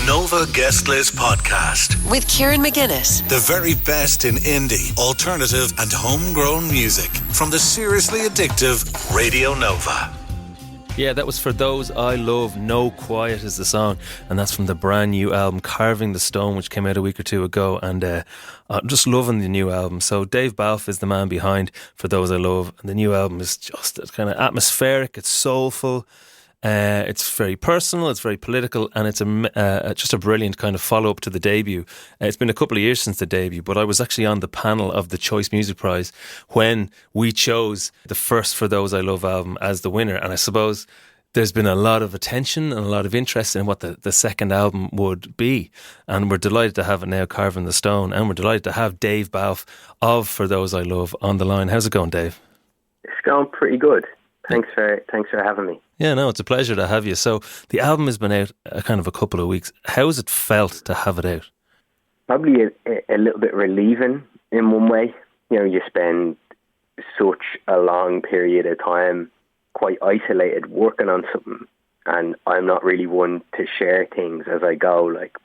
Nova Guest List Podcast with Kieran McGuinness. The very best in indie, alternative and homegrown music from the seriously addictive Radio Nova. Yeah, that was For Those I Love. No Quiet is the song, and that's from the brand new album Carving the Stone, which came out a week or two ago, and I'm just loving the new album. So Dave Balfe is the man behind For Those I Love, and the new album is just kind of atmospheric, it's soulful, it's very personal, it's very political, and it's just a brilliant kind of follow-up to the debut. It's been a couple of years since the debut, but I was actually on the panel of the Choice Music Prize when we chose the first For Those I Love album as the winner, and I suppose there's been a lot of attention and a lot of interest in what the second album would be, and we're delighted to have it now, Carving the Stone, and we're delighted to have Dave Balfe of For Those I Love on the line. How's it going, Dave? It's going pretty good. Thanks for having me. Yeah, no, it's a pleasure to have you. So the album has been out kind of a couple of weeks. How's it felt to have it out? Probably a little bit relieving in one way. You know, you spend such a long period of time quite isolated working on something, and I'm not really one to share things as I go. Like,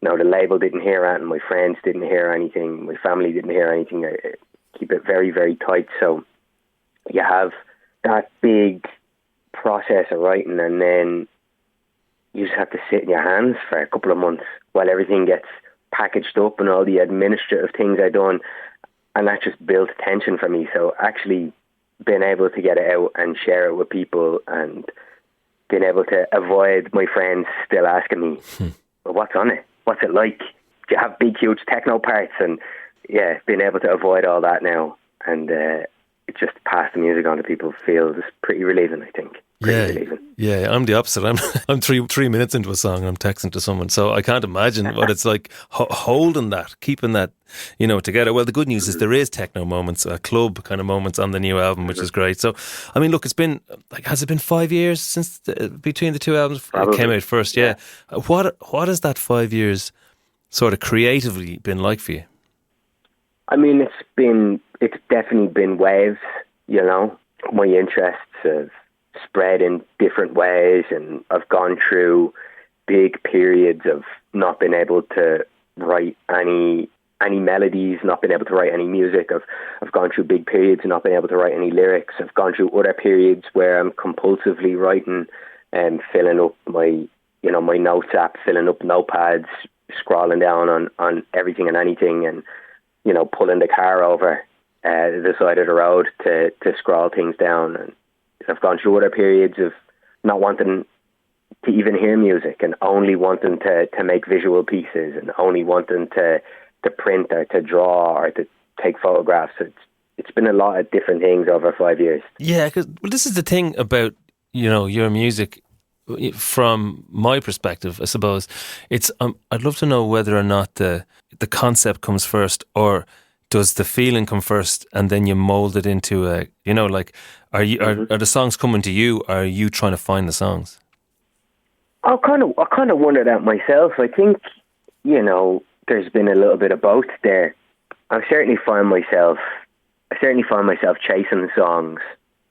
you know, the label didn't hear anything, my friends didn't hear anything, my family didn't hear anything. I keep it very, very tight. So you have that big process of writing, and then you just have to sit in your hands for a couple of months while everything gets packaged up and all the administrative things are done, and that just built tension for me. So actually being able to get it out and share it with people, and being able to avoid my friends still asking me, well, what's on it? What's it like? Do you have big, huge techno parts? And yeah, being able to avoid all that now and just pass the music on to people feels pretty relieving, I think. Yeah, I'm the opposite. I'm three minutes into a song and I'm texting to someone, so I can't imagine what it's like holding that, keeping that, you know, together. Well, the good news is there is techno moments, club kind of moments on the new album, which is great. So, I mean, look, it's been has it been 5 years since between the two albums? Probably. It came out first, yeah. What has that 5 years sort of creatively been like for you? I mean, it's definitely been waves, you know. My interests have spread in different ways, and I've gone through big periods of not being able to write any melodies, not being able to write any music. I've gone through big periods of not being able to write any lyrics. I've gone through other periods where I'm compulsively writing and filling up my notes app, filling up notepads, scrolling down on everything and anything, and you know, pulling the car over the side of the road to scroll things down. And I've gone through other periods of not wanting to even hear music and only wanting to make visual pieces and only wanting to print or to draw or to take photographs. It's been a lot of different things over 5 years. Yeah, because this is the thing about, you know, your music. From my perspective, I suppose it's. I'd love to know whether or not the concept comes first, or does the feeling come first, and then you mold it into a. You know, like are the songs coming to you? Or are you trying to find the songs? I kind of wonder that myself. I think, you know, there's been a little bit of both there. I certainly find myself chasing the songs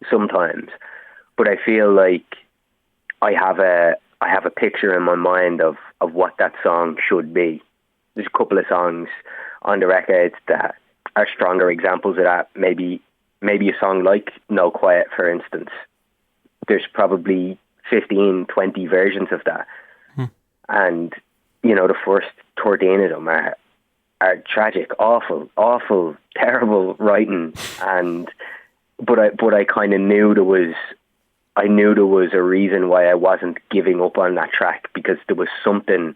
sometimes, but I feel like I have a picture in my mind of what that song should be. There's a couple of songs on the record that are stronger examples of that. Maybe a song like No Quiet, for instance. There's probably 15, 20 versions of that. And, you know, the first 13 of them are tragic, awful, terrible writing. But I kind of knew there was a reason why I wasn't giving up on that track, because there was something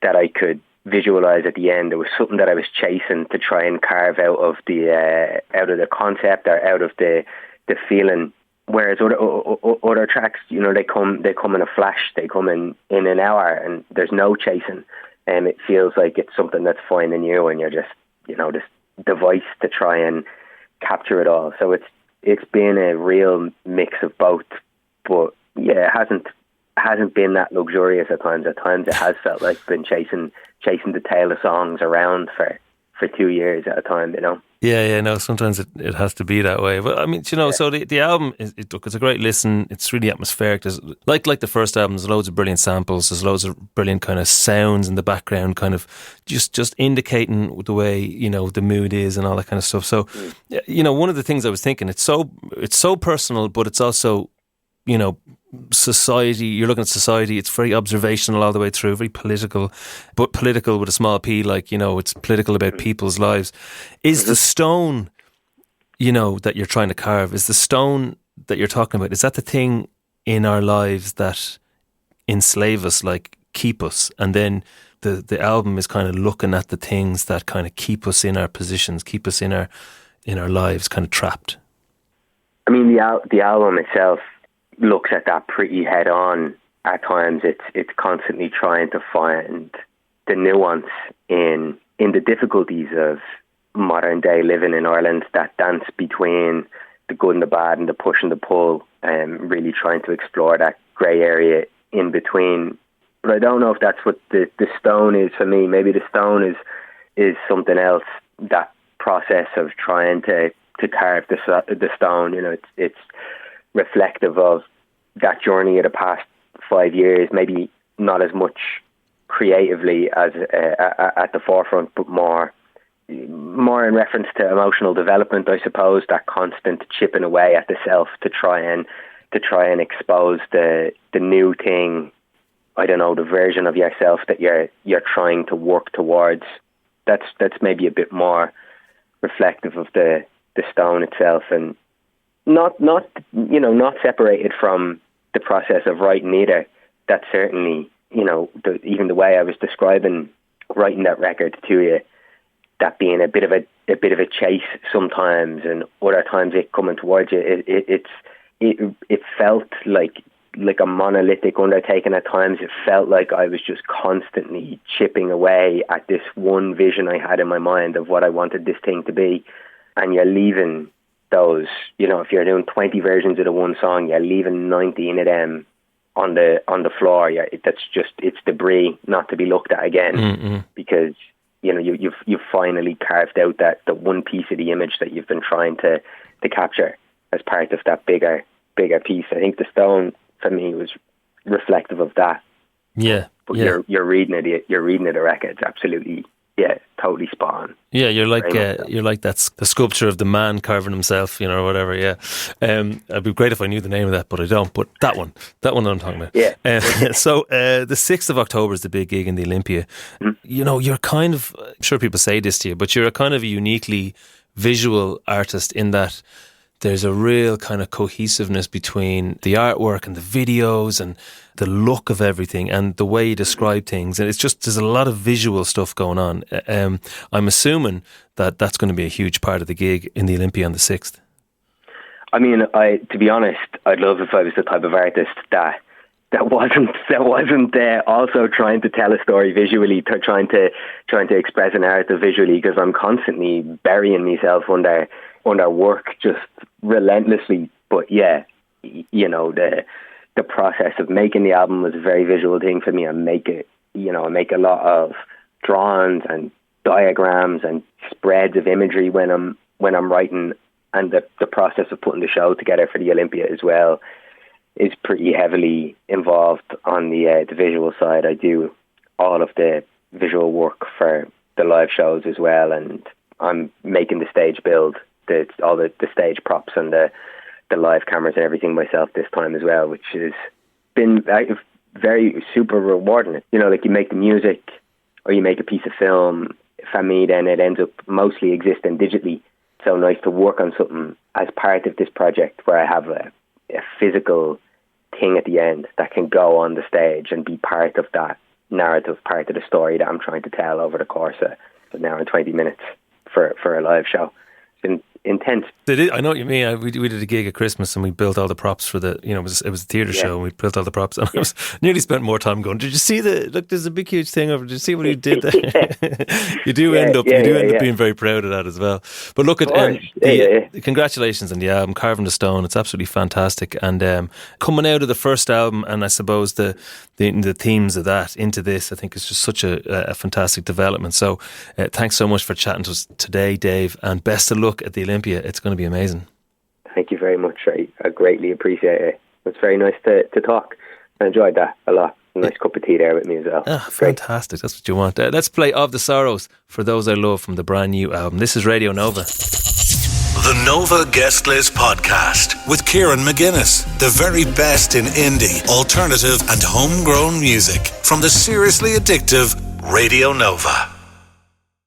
that I could visualize at the end. There was something that I was chasing to try and carve out of the concept or out of the feeling. Whereas other tracks, you know, they come in a flash, they come in an hour, and there's no chasing, and it feels like it's something that's finding you, and you're just, you know, this device to try and capture it all. So it's been a real mix of both. But yeah, it hasn't been that luxurious at times. At times it has felt like been chasing the tail of songs around for 2 years at a time, you know. Yeah, no, sometimes it has to be that way. But I mean, you know, so the album, look, it's a great listen. It's really atmospheric. There's, like the first album, there's loads of brilliant samples. There's loads of brilliant kind of sounds in the background, kind of just indicating the way, you know, the mood is and all that kind of stuff. So, you know, one of the things I was thinking, it's so personal, but it's also, you know, society, you're looking at society, it's very observational all the way through, very political, but political with a small p, like, you know, it's political about people's lives. Is the stone, you know, that you're trying to carve, is the stone that you're talking about, is that the thing in our lives that enslave us, like keep us? And then the album is kind of looking at the things that kind of keep us in our positions, keep us in our lives kind of trapped. I mean, the album itself looks at that pretty head on. At times it's constantly trying to find the nuance in the difficulties of modern day living in Ireland, that dance between the good and the bad and the push and the pull, and really trying to explore that grey area in between. But I don't know if that's what the stone is for me. Maybe the stone is something else, that process of trying to carve the stone. You know, it's reflective of that journey of the past 5 years, maybe not as much creatively as at the forefront, but more in reference to emotional development, I suppose, that constant chipping away at the self to try and expose the new thing, I don't know, the version of yourself that you're trying to work towards. That's maybe a bit more reflective of the stone itself, and not separated from the process of writing either. That's certainly, you know, even the way I was describing writing that record to you, that being a bit of a chase sometimes, and other times it coming towards you. It felt like a monolithic undertaking at times. It felt like I was just constantly chipping away at this one vision I had in my mind of what I wanted this thing to be. And you're leaving those, you know, if you're doing 20 versions of the one song, you're leaving 19 of them on the floor. It's debris not to be looked at again, because, you know, you've finally carved out the one piece of the image that you've been trying to capture as part of that bigger piece. I think the stone for me was reflective of that. Yeah. But you're reading it. You're reading it. The record's absolutely, totally spot on. Yeah, you're like that's the sculpture of the man carving himself, you know, or whatever. Yeah, it'd be great if I knew the name of that, but I don't. But that one I'm talking about. Yeah. So the 6th of October is the big gig in the Olympia. You know, you're kind of, I'm sure people say this to you, but you're a kind of a uniquely visual artist in that there's a real kind of cohesiveness between the artwork and the videos and the look of everything and the way you describe things. And it's just, there's a lot of visual stuff going on. I'm assuming that that's going to be a huge part of the gig in the Olympia on the 6th. I mean, to be honest, I'd love if I was the type of artist that wasn't also trying to tell a story visually, trying to express a narrative visually, because I'm constantly burying myself under work just relentlessly. But yeah, you know, the process of making the album was a very visual thing for me. I make a lot of drawings and diagrams and spreads of imagery when I'm writing, and the process of putting the show together for the Olympia as well is pretty heavily involved on the visual side. I do all of the visual work for the live shows as well, and I'm making the stage build, all the stage props and the live cameras and everything myself this time as well, which has been very super rewarding. You know, like you make the music or you make a piece of film. For me, then it ends up mostly existing digitally. So nice to work on something as part of this project where I have a physical thing at the end that can go on the stage and be part of that narrative, part of the story that I'm trying to tell over the course of an hour and 20 minutes for a live show. intense. I know what you mean. We did a gig at Christmas and we built all the props for the, it was a theatre show and we built all the props and I was nearly spent more time going, did you see there's a big huge thing over, did you see what he did there? You do end up being very proud of that as well. But look at congratulations on the album, Carving the Stone. It's absolutely fantastic. And coming out of the first album and I suppose the themes of that into this, I think is just such a fantastic development. So thanks so much for chatting to us today, Dave, and best of luck at the Olympia. It's going to be amazing. Thank you very much. I greatly appreciate it. It's very nice to talk. I enjoyed that a lot. A nice cup of tea there with me as well. Fantastic. That's what you want. Let's play Of the Sorrows, For Those I Love, from the brand new album. This is Radio Nova. The Nova Guest List Podcast with Kieran McGuinness. The very best in indie, alternative and homegrown music from the seriously addictive Radio Nova.